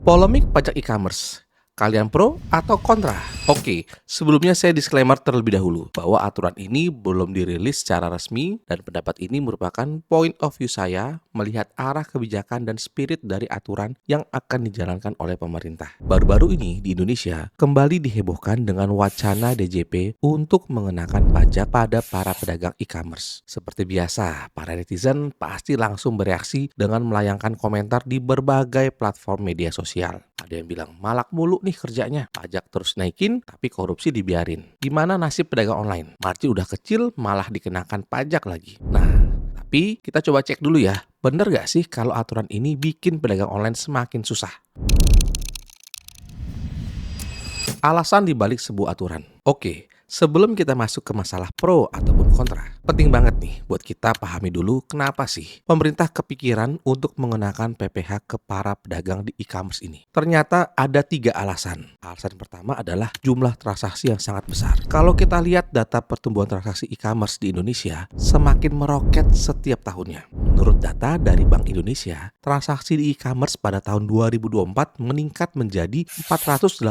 Polemik pajak e-commerce. Kalian pro atau kontra? Oke, sebelumnya saya disclaimer terlebih dahulu bahwa aturan ini belum dirilis secara resmi dan pendapat ini merupakan point of view saya melihat arah kebijakan dan spirit dari aturan yang akan dijalankan oleh pemerintah. Baru-baru ini di Indonesia kembali dihebohkan dengan wacana DJP untuk mengenakan pajak pada para pedagang e-commerce. Seperti biasa, para netizen pasti langsung bereaksi dengan melayangkan komentar di berbagai platform media sosial. Ada yang bilang malak mulu nih kerjanya, pajak terus naikin tapi korupsi dibiarin. Gimana nasib pedagang online? Margin udah kecil malah dikenakan pajak lagi. Nah, tapi kita coba cek dulu ya, bener gak sih kalau aturan ini bikin pedagang online semakin susah? Alasan dibalik sebuah aturan. Oke, sebelum kita masuk ke masalah pro ataupun kontra, penting banget nih buat kita pahami dulu kenapa sih pemerintah kepikiran untuk mengenakan PPh ke para pedagang di e-commerce ini. Ternyata ada 3 alasan. Alasan pertama adalah jumlah transaksi yang sangat besar. Kalau kita lihat data pertumbuhan transaksi e-commerce di Indonesia, semakin meroket setiap tahunnya. Menurut data dari Bank Indonesia, transaksi di e-commerce pada tahun 2024 meningkat menjadi 487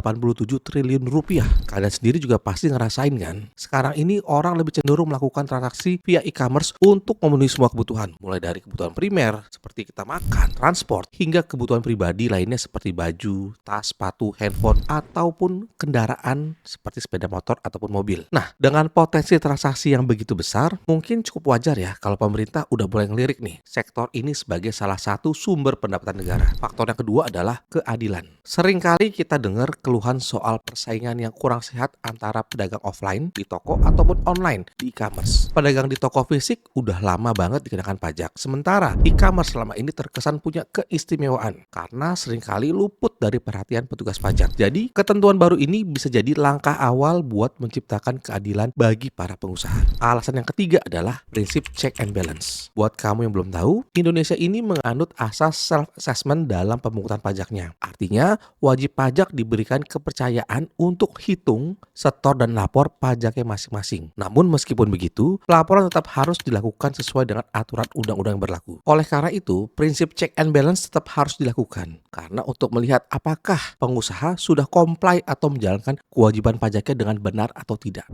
triliun rupiah. Kalian sendiri juga pasti ngerasain kan? Sekarang ini orang lebih cenderung melakukan transaksi via e-commerce untuk memenuhi semua kebutuhan. Mulai dari kebutuhan primer seperti kita makan, transport, hingga kebutuhan pribadi lainnya seperti baju, tas, sepatu, handphone, ataupun kendaraan seperti sepeda motor ataupun mobil. Nah, dengan potensi transaksi yang begitu besar, mungkin cukup wajar ya kalau pemerintah udah mulai ngelirik nih sektor ini sebagai salah satu sumber pendapatan negara. Faktor yang kedua adalah keadilan. Seringkali kita dengar keluhan soal persaingan yang kurang sehat antara pedagang offline di toko ataupun online di e-commerce. Pedagang di toko fisik udah lama banget dikenakan pajak, sementara e-commerce selama ini terkesan punya keistimewaan karena seringkali luput dari perhatian petugas pajak. Jadi, ketentuan baru ini bisa jadi langkah awal buat menciptakan keadilan bagi para pengusaha. Alasan yang ketiga adalah prinsip check and balance. Buat kamu yang belum tahu, Indonesia ini menganut asas self-assessment dalam pemungutan pajaknya. Artinya, wajib pajak diberikan kepercayaan untuk hitung, setor, dan lapor pajaknya masing-masing. Namun meskipun begitu, pelaporan tetap harus dilakukan sesuai dengan aturan undang-undang yang berlaku. Oleh karena itu, prinsip check and balance tetap harus dilakukan. Karena untuk melihat apakah pengusaha sudah comply atau menjalankan kewajiban pajaknya dengan benar atau tidak.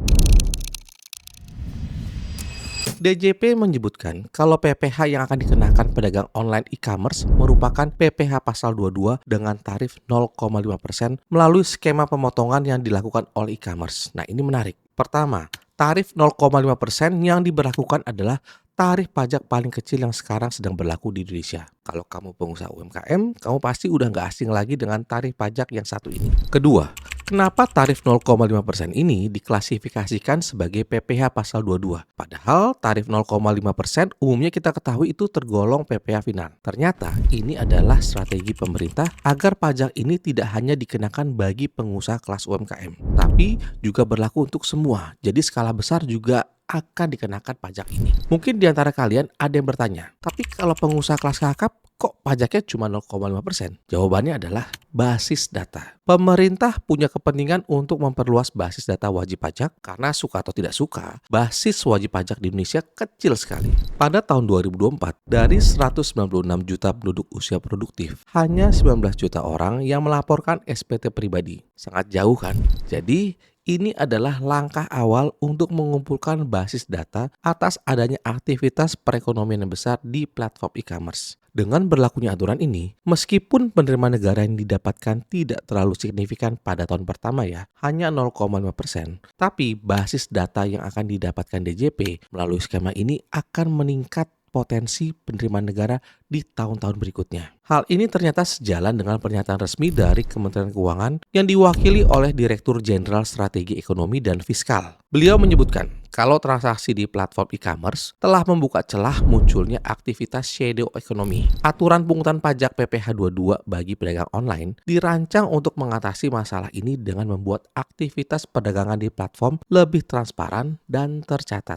DJP menyebutkan kalau PPh yang akan dikenakan pedagang online e-commerce merupakan PPh pasal 22 dengan tarif 0,5% melalui skema pemotongan yang dilakukan oleh e-commerce. Nah, ini menarik. Pertama, tarif 0,5% yang diberlakukan adalah tarif pajak paling kecil yang sekarang sedang berlaku di Indonesia. Kalau kamu pengusaha UMKM, kamu pasti udah nggak asing lagi dengan tarif pajak yang satu ini. Kedua, kenapa tarif 0,5% ini diklasifikasikan sebagai PPh pasal 22? Padahal tarif 0,5% umumnya kita ketahui itu tergolong PPh final. Ternyata ini adalah strategi pemerintah agar pajak ini tidak hanya dikenakan bagi pengusaha kelas UMKM, tapi juga berlaku untuk semua. Jadi skala besar juga akan dikenakan pajak ini. Mungkin di antara kalian ada yang bertanya, tapi kalau pengusaha kelas kakap kok pajaknya cuma 0,5%? Jawabannya adalah basis data. Pemerintah punya kepentingan untuk memperluas basis data wajib pajak karena suka atau tidak suka, basis wajib pajak di Indonesia kecil sekali. Pada tahun 2024, dari 196 juta penduduk usia produktif, hanya 19 juta orang yang melaporkan SPT pribadi. Sangat jauh kan? Jadi, ini adalah langkah awal untuk mengumpulkan basis data atas adanya aktivitas perekonomian yang besar di platform e-commerce. Dengan berlakunya aturan ini, meskipun penerimaan negara yang didapatkan tidak terlalu signifikan pada tahun pertama ya, hanya 0,5%, tapi basis data yang akan didapatkan DJP melalui skema ini akan meningkat potensi penerimaan negara di tahun-tahun berikutnya. Hal ini ternyata sejalan dengan pernyataan resmi dari Kementerian Keuangan yang diwakili oleh Direktur Jenderal Strategi Ekonomi dan Fiskal. Beliau menyebutkan kalau transaksi di platform e-commerce telah membuka celah munculnya aktivitas shadow economy. Aturan pungutan pajak PPh 22 bagi pedagang online dirancang untuk mengatasi masalah ini dengan membuat aktivitas perdagangan di platform lebih transparan dan tercatat.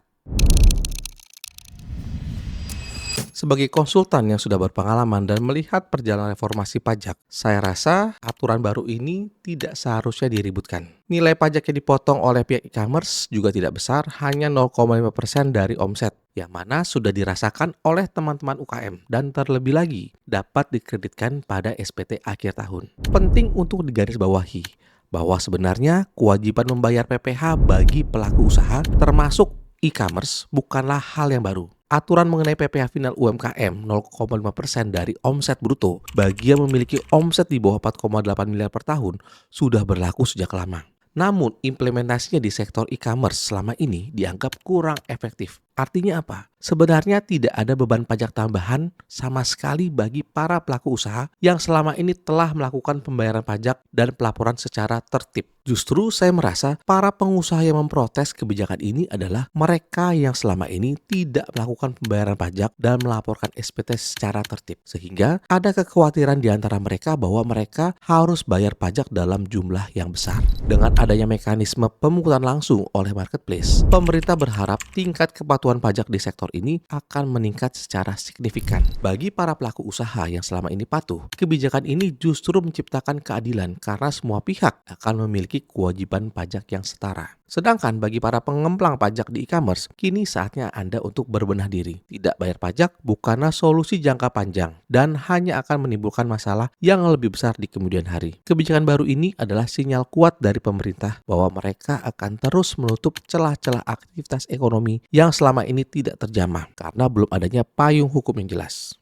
Sebagai konsultan yang sudah berpengalaman dan melihat perjalanan reformasi pajak, saya rasa aturan baru ini tidak seharusnya diributkan. Nilai pajak yang dipotong oleh pihak e-commerce juga tidak besar, hanya 0,5% dari omset. yang mana sudah dirasakan oleh teman-teman UKM dan terlebih lagi dapat dikreditkan pada SPT akhir tahun. Penting untuk digarisbawahi bahwa sebenarnya kewajiban membayar PPh bagi pelaku usaha termasuk e-commerce bukanlah hal yang baru. Aturan mengenai PPh final UMKM 0,5% dari omset bruto bagi yang memiliki omset di bawah 4,8 miliar per tahun sudah berlaku sejak lama. Namun, implementasinya di sektor e-commerce selama ini dianggap kurang efektif. Artinya apa? Sebenarnya tidak ada beban pajak tambahan sama sekali bagi para pelaku usaha yang selama ini telah melakukan pembayaran pajak dan pelaporan secara tertib. Justru saya merasa para pengusaha yang memprotes kebijakan ini adalah mereka yang selama ini tidak melakukan pembayaran pajak dan melaporkan SPT secara tertib. Sehingga ada kekhawatiran di antara mereka bahwa mereka harus bayar pajak dalam jumlah yang besar. Dengan adanya mekanisme pemungutan langsung oleh marketplace, pemerintah berharap tingkat kepatuhan pajak di sektor ini akan meningkat secara signifikan. Bagi para pelaku usaha yang selama ini patuh, kebijakan ini justru menciptakan keadilan karena semua pihak akan memiliki kewajiban pajak yang setara. Sedangkan bagi para pengemplang pajak di e-commerce, kini saatnya Anda untuk berbenah diri. Tidak bayar pajak bukanlah solusi jangka panjang dan hanya akan menimbulkan masalah yang lebih besar di kemudian hari. Kebijakan baru ini adalah sinyal kuat dari pemerintah bahwa mereka akan terus menutup celah-celah aktivitas ekonomi yang selama ini tidak terjamah karena belum adanya payung hukum yang jelas.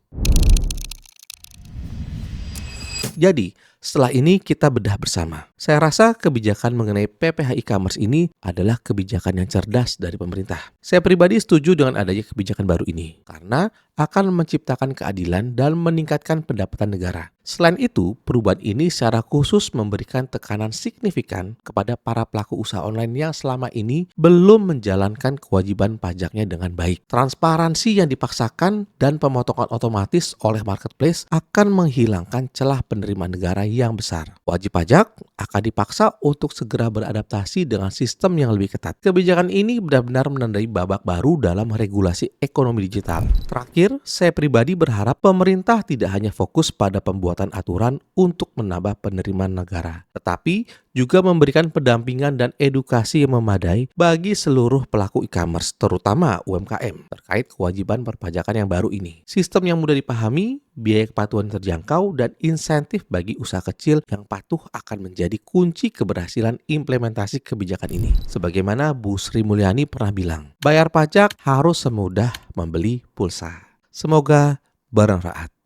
Jadi, setelah ini kita bedah bersama. Saya rasa kebijakan mengenai PPh e-commerce ini adalah kebijakan yang cerdas dari pemerintah. Saya pribadi setuju dengan adanya kebijakan baru ini karena akan menciptakan keadilan dan meningkatkan pendapatan negara. Selain itu, perubahan ini secara khusus memberikan tekanan signifikan kepada para pelaku usaha online yang selama ini belum menjalankan kewajiban pajaknya dengan baik. Transparansi yang dipaksakan dan pemotongan otomatis oleh marketplace akan menghilangkan celah penerimaan negara yang besar. Wajib pajak akan dipaksa untuk segera beradaptasi dengan sistem yang lebih ketat. Kebijakan ini benar-benar menandai babak baru dalam regulasi ekonomi digital. Terakhir, saya pribadi berharap pemerintah tidak hanya fokus pada pembuatan aturan untuk menambah penerimaan negara, tetapi juga memberikan pendampingan dan edukasi yang memadai bagi seluruh pelaku e-commerce, terutama UMKM, terkait kewajiban perpajakan yang baru ini. Sistem yang mudah dipahami, biaya kepatuhan terjangkau, dan insentif bagi usaha kecil yang patuh akan menjadi kunci keberhasilan implementasi kebijakan ini. Sebagaimana Bu Sri Mulyani pernah bilang, bayar pajak harus semudah membeli pulsa. Semoga bermanfaat.